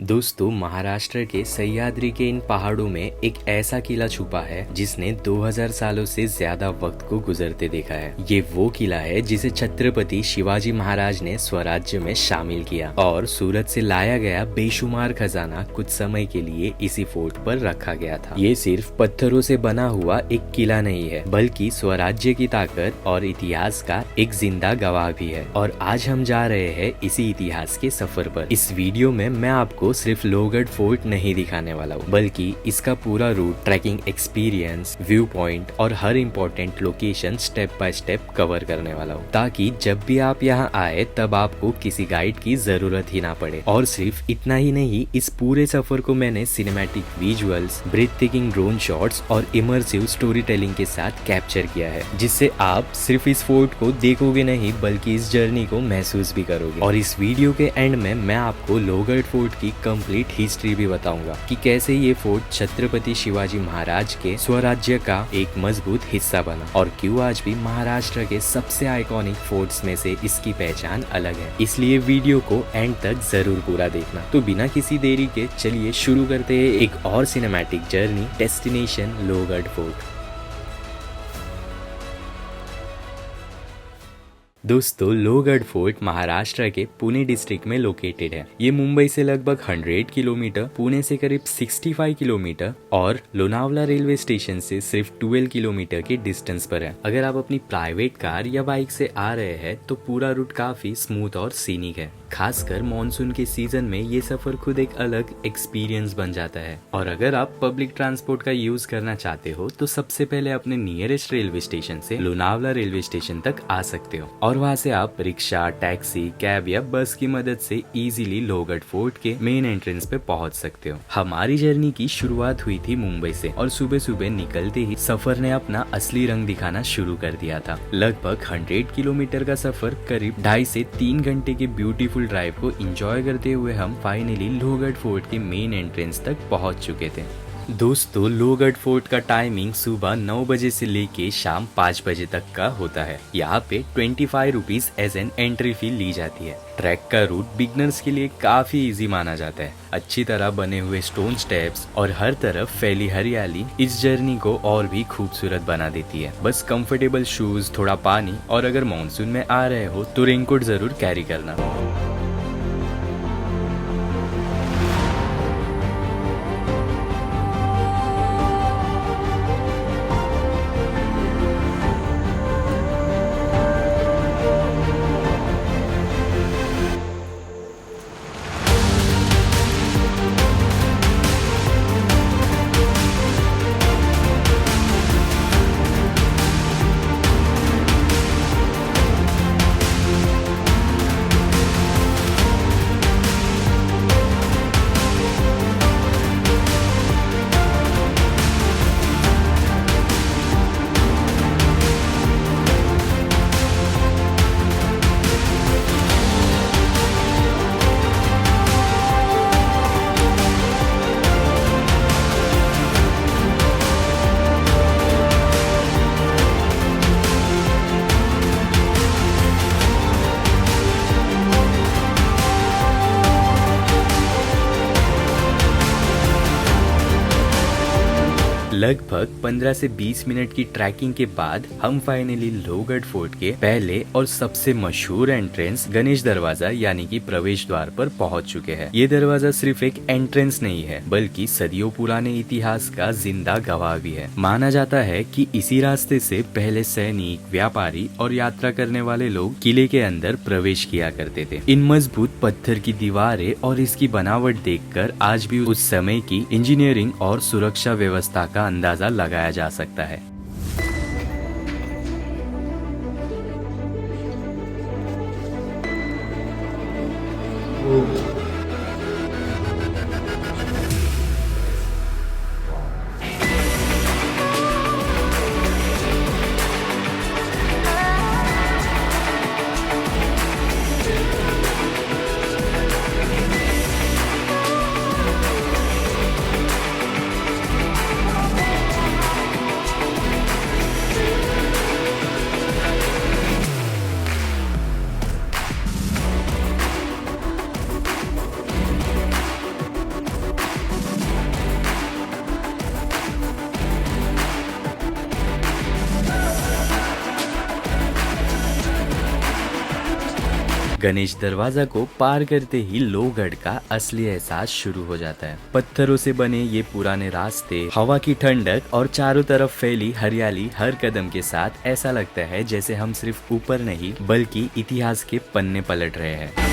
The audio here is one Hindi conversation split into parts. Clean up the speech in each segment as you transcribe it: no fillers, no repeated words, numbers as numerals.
दोस्तों, महाराष्ट्र के सह्याद्री के इन पहाड़ों में एक ऐसा किला छुपा है जिसने 2000 सालों से ज्यादा वक्त को गुजरते देखा है। ये वो किला है जिसे छत्रपति शिवाजी महाराज ने स्वराज्य में शामिल किया और सूरत से लाया गया बेशुमार खजाना कुछ समय के लिए इसी फोर्ट पर रखा गया था। ये सिर्फ पत्थरों से बना हुआ एक किला नहीं है, बल्कि स्वराज्य की ताकत और इतिहास का एक जिंदा गवाह भी है। और आज हम जा रहे हैं इसी इतिहास के सफर पर। इस वीडियो में मैं आपको सिर्फ लोहगढ़ फोर्ट नहीं दिखाने वाला हूँ, बल्कि इसका पूरा route, trekking experience, view point और हर important location step by step cover करने वाला हूँ, ताकि जब भी आप यहाँ आए तब आपको किसी गाइड की जरूरत ही ना पड़े। और सिर्फ इतना ही नहीं, इस पूरे सफर को मैंने सिनेमैटिक विजुअल्स, ब्रीथटेकिंग ड्रोन शॉट्स और इमर्सिव स्टोरी टेलिंग के साथ कैप्चर किया है, जिससे आप सिर्फ इस फोर्ट को देखोगे नहीं बल्कि इस जर्नी को महसूस भी करोगे। और इस वीडियो के एंड में मैं आपको लोहगढ़ फोर्ट की कंप्लीट हिस्ट्री भी बताऊंगा कि कैसे ये फोर्ट छत्रपति शिवाजी महाराज के स्वराज्य का एक मजबूत हिस्सा बना और क्यों आज भी महाराष्ट्र के सबसे आइकॉनिक फोर्ट्स में से इसकी पहचान अलग है। इसलिए वीडियो को एंड तक जरूर पूरा देखना। तो बिना किसी देरी के चलिए शुरू करते हैं एक और cinematic journey, destination Lohgarh fort. दोस्तों, लोहगढ़ फोर्ट महाराष्ट्र के पुणे डिस्ट्रिक्ट में लोकेटेड है। ये मुंबई से लगभग 100 किलोमीटर, पुणे से करीब 65 किलोमीटर और लोनावला रेलवे स्टेशन से सिर्फ 12 किलोमीटर के डिस्टेंस पर है। अगर आप अपनी प्राइवेट कार या बाइक से आ रहे हैं तो पूरा रूट काफी स्मूथ और सीनिक है। खासकर मॉनसून के सीजन में ये सफर खुद एक अलग एक्सपीरियंस बन जाता है। और अगर आप पब्लिक ट्रांसपोर्ट का यूज करना चाहते हो तो सबसे पहले अपने नियरेस्ट रेलवे स्टेशन से लोनावला रेलवे स्टेशन तक आ सकते हो और वहाँ से आप रिक्शा, टैक्सी, कैब या बस की मदद से इजीली लोहगढ़ फोर्ट के मेन एंट्रेंस पे पहुँच सकते हो। हमारी जर्नी की शुरुआत हुई थी मुंबई से और सुबह सुबह निकलते ही सफर ने अपना असली रंग दिखाना शुरू कर दिया था। लगभग 100 किलोमीटर का सफर करीब 2.5 से 3 घंटे के ब्यूटीफुल ड्राइव को एंजॉय करते हुए हम फाइनली लोहगढ़ फोर्ट के मेन एंट्रेंस तक पहुंच चुके थे। दोस्तों, लोहगढ़ फोर्ट का टाइमिंग सुबह 9 बजे से लेके शाम 5 बजे तक का होता है। यहाँ पे 25 rupees as an entry fee ली जाती है। ट्रैक का रूट बिगनर्स के लिए काफी इजी माना जाता है। अच्छी तरह बने हुए स्टोन स्टेप्स और हर तरफ फैली हरियाली इस जर्नी को और भी खूबसूरत बना देती है। बस कंफर्टेबल शूज, थोड़ा पानी और अगर मानसून में आ रहे हो तो रेनकोट जरूर कैरी करना। लगभग 15 से 20 मिनट की ट्रैकिंग के बाद हम फाइनली लोहगढ़ फोर्ट के पहले और सबसे मशहूर एंट्रेंस गणेश दरवाजा यानी कि प्रवेश द्वार पर पहुंच चुके हैं। ये दरवाजा सिर्फ एक एंट्रेंस नहीं है, बल्कि सदियों पुराने इतिहास का जिंदा गवाह भी है। माना जाता है कि इसी रास्ते से पहले सैनिक, व्यापारी और यात्रा करने वाले लोग किले के अंदर प्रवेश किया करते थे। इन मजबूत पत्थर की दीवारें और इसकी बनावट देखकर आज भी उस समय की इंजीनियरिंग और सुरक्षा व्यवस्था का अंदाजा लगाया जा सकता है। गणेश दरवाजा को पार करते ही लोहगढ़ का असली एहसास शुरू हो जाता है। पत्थरों से बने ये पुराने रास्ते, हवा की ठंडक और चारों तरफ फैली हरियाली हर कदम के साथ ऐसा लगता है जैसे हम सिर्फ ऊपर नहीं बल्कि इतिहास के पन्ने पलट रहे हैं।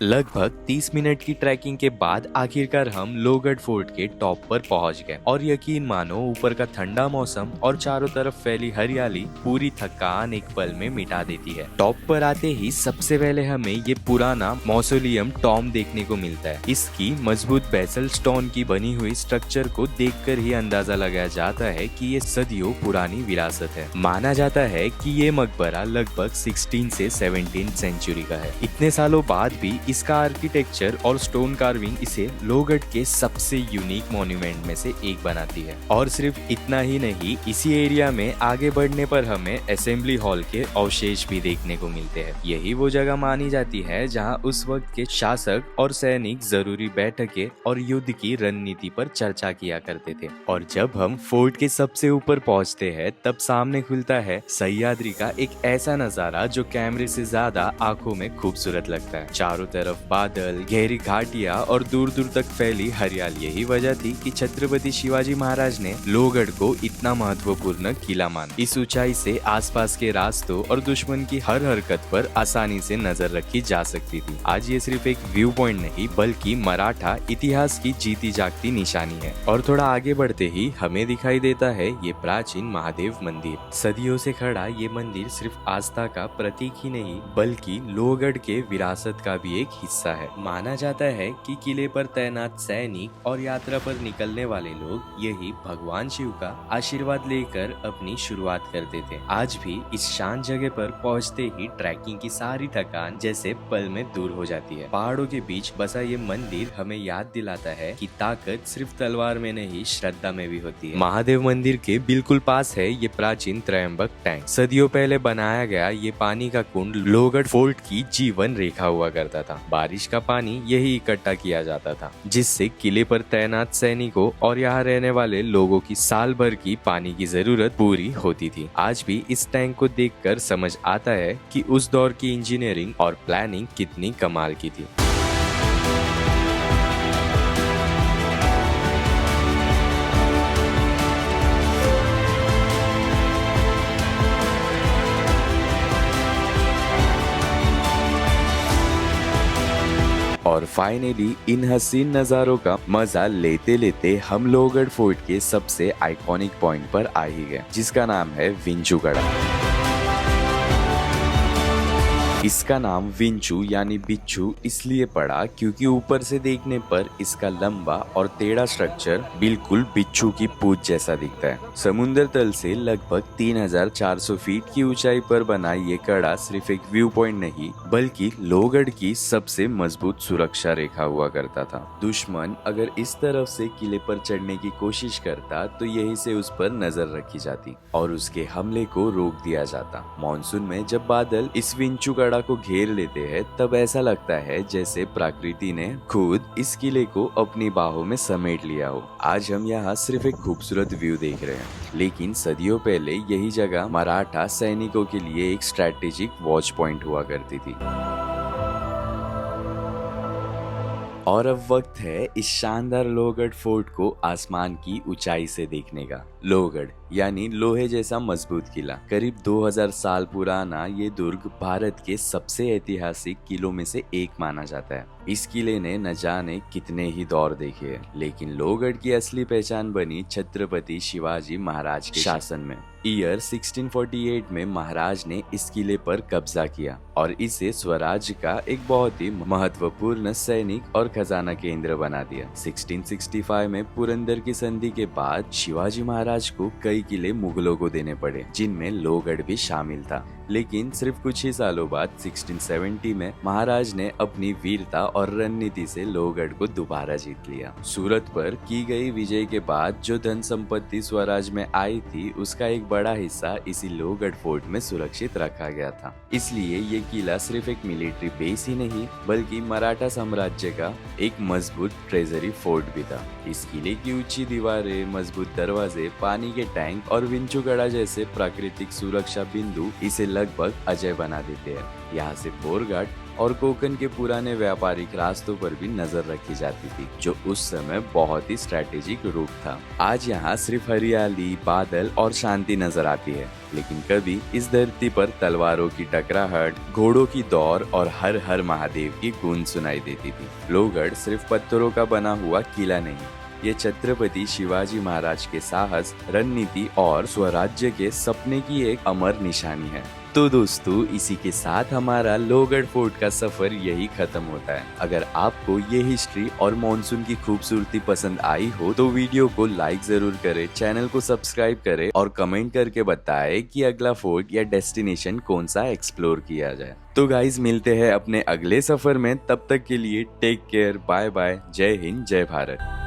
लगभग 30 मिनट की ट्रैकिंग के बाद आखिरकार हम लोहगढ़ फोर्ट के टॉप पर पहुंच गए और यकीन मानो ऊपर का ठंडा मौसम और चारों तरफ फैली हरियाली पूरी थकान एक पल में मिटा देती है। टॉप पर आते ही सबसे पहले हमें ये पुराना मौसोलियम टॉम देखने को मिलता है। इसकी मजबूत बेसल स्टोन की बनी हुई स्ट्रक्चर को देखकर ही अंदाजा लगाया जाता है कि ये सदियों पुरानी विरासत है। माना जाता है कि ये मकबरा लगभग 16 से 17 सेंचुरी का है। इतने सालों बाद भी इसका आर्किटेक्चर और स्टोन कार्विंग इसे लोहगढ़ के सबसे यूनिक मॉन्यूमेंट में से एक बनाती है। और सिर्फ इतना ही नहीं, इसी एरिया में आगे बढ़ने पर हमें असेंबली हॉल के अवशेष भी देखने को मिलते हैं। यही वो जगह मानी जाती है जहां उस वक्त के शासक और सैनिक जरूरी बैठकें और युद्ध की रणनीति पर चर्चा किया करते थे। और जब हम फोर्ट के सबसे ऊपर पहुंचते हैं तब सामने खुलता है सह्याद्री का एक ऐसा नजारा जो कैमरे से ज्यादा आंखों में खूबसूरत लगता है। चारों तरफ बादल, गहरी घाटियां और दूर दूर तक फैली हरियाली। यही वजह थी कि छत्रपति शिवाजी महाराज ने लोहगढ़ को इतना महत्वपूर्ण किला माना। इस ऊंचाई से आसपास के रास्तों और दुश्मन की हर हरकत पर आसानी से नजर रखी जा सकती थी। आज ये सिर्फ एक व्यू पॉइंट नहीं बल्कि मराठा इतिहास की जीती जागती निशानी है। और थोड़ा आगे बढ़ते ही हमें दिखाई देता है ये प्राचीन महादेव मंदिर। सदियों से खड़ा ये मंदिर सिर्फ आस्था का प्रतीक ही नहीं बल्कि लोहगढ़ के विरासत का भी एक हिस्सा है। माना जाता है कि किले पर तैनात सैनिक और यात्रा पर निकलने वाले लोग यही भगवान शिव का आशीर्वाद लेकर अपनी शुरुआत करते थे। आज भी इस शांत जगह पर पहुंचते ही ट्रैकिंग की सारी थकान जैसे पल में दूर हो जाती है। पहाड़ों के बीच बसा ये मंदिर हमें याद दिलाता है कि ताकत सिर्फ तलवार में नहीं श्रद्धा में भी होती है। महादेव मंदिर के बिल्कुल पास है ये प्राचीन त्रयंबक टैंक। सदियों पहले बनाया गया ये पानी का कुंड लोहगढ़ फोर्ट की जीवन रेखा हुआ करता था। बारिश का पानी यही इकट्ठा किया जाता था जिससे किले पर तैनात सैनिकों और यहाँ रहने वाले लोगों की साल भर की पानी की जरूरत पूरी होती थी। आज भी इस टैंक को देखकर समझ आता है कि उस दौर की इंजीनियरिंग और प्लानिंग कितनी कमाल की थी। और फाइनली इन हसीन नज़ारों का मजा लेते लेते हम लोहगढ़ फोर्ट के सबसे आइकॉनिक पॉइंट पर आ ही गए जिसका नाम है विंचूगढ़। इसका नाम विंचू यानी बिच्छू इसलिए पड़ा क्योंकि ऊपर से देखने पर इसका लंबा और टेढ़ा स्ट्रक्चर बिल्कुल बिच्छू की पूंछ जैसा दिखता है। समुद्र तल से लगभग 3400 फीट की ऊंचाई पर बना ये कड़ा सिर्फ एक व्यू पॉइंट नहीं बल्कि लोहगढ़ की सबसे मजबूत सुरक्षा रेखा हुआ करता था। दुश्मन अगर इस तरफ से किले पर चढ़ने की कोशिश करता तो यही से उस पर नजर रखी जाती और उसके हमले को रोक दिया जाता। मानसून में जब बादल इस विंचू कड़ा को घेर लेते हैं तब ऐसा लगता है जैसे प्रकृति ने खुद इस किले को अपनी बाहों में समेट लिया हो। आज हम यहाँ सिर्फ एक खूबसूरत व्यू देख रहे हैं लेकिन सदियों पहले यही जगह मराठा सैनिकों के लिए एक स्ट्रैटेजिक वॉच पॉइंट हुआ करती थी। और अब वक्त है इस शानदार लोहगढ़ फोर्ट को आसमान की ऊंचाई से देखने का। लोहगढ़ यानी लोहे जैसा मजबूत किला। करीब 2000 साल पुराना ये दुर्ग भारत के सबसे ऐतिहासिक किलों में से एक माना जाता है। इस किले ने न जाने कितने ही दौर देखे हैं, लेकिन लोहगढ़ की असली पहचान बनी छत्रपति शिवाजी महाराज के शासन में। ईयर 1648 में महाराज ने इस किले पर कब्जा किया और इसे स्वराज्य का एक बहुत ही महत्वपूर्ण सैनिक और खजाना केंद्र बना दिया। 1665 में पुरंदर की संधि के बाद शिवाजी महाराज को कई किले मुगलों को देने पड़े, जिनमें लोहगढ़ भी शामिल था। लेकिन सिर्फ कुछ ही सालों बाद 1670 में महाराज ने अपनी वीरता और रणनीति से लोहगढ़ को दोबारा जीत लिया। सूरत पर की गई विजय के बाद जो धन संपत्ति स्वराज में आई थी, उसका एक बड़ा हिस्सा इसी लोहगढ़ फोर्ट में सुरक्षित रखा गया था। इसलिए ये किला सिर्फ एक मिलिट्री बेस ही नहीं, बल्कि मराठा साम्राज्य का एक मजबूत ट्रेजरी फोर्ट भी था। इस किले की ऊंची दीवारें, मजबूत दरवाजे, पानी के टैंक और विंचुगढ़ा जैसे प्राकृतिक सुरक्षा बिंदु इसे लगभग अजय बना देते हैं। यहाँ से बोरघाट और कोकन के पुराने व्यापारिक रास्तों पर भी नजर रखी जाती थी, जो उस समय बहुत ही स्ट्रैटेजिक रूट था। आज यहाँ सिर्फ हरियाली, बादल और शांति नजर आती है, लेकिन कभी इस धरती पर तलवारों की टकराहट, घोड़ों की दौड़ और हर हर महादेव की गूंज सुनाई देती थी। लोहगढ़ सिर्फ पत्थरों का बना हुआ किला नहीं, ये छत्रपति शिवाजी महाराज के साहस, रणनीति और स्वराज्य के सपने की एक अमर निशानी है। तो दोस्तों, इसी के साथ हमारा लोहगढ़ फोर्ट का सफर यही खत्म होता है। अगर आपको ये हिस्ट्री और मॉनसून की खूबसूरती पसंद आई हो तो वीडियो को लाइक जरूर करें, चैनल को सब्सक्राइब करें और कमेंट करके बताएं कि अगला फोर्ट या डेस्टिनेशन कौन सा एक्सप्लोर किया जाए। तो गाइज, मिलते हैं अपने अगले सफर में। तब तक के लिए टेक केयर, बाय बाय, जय हिंद, जय भारत।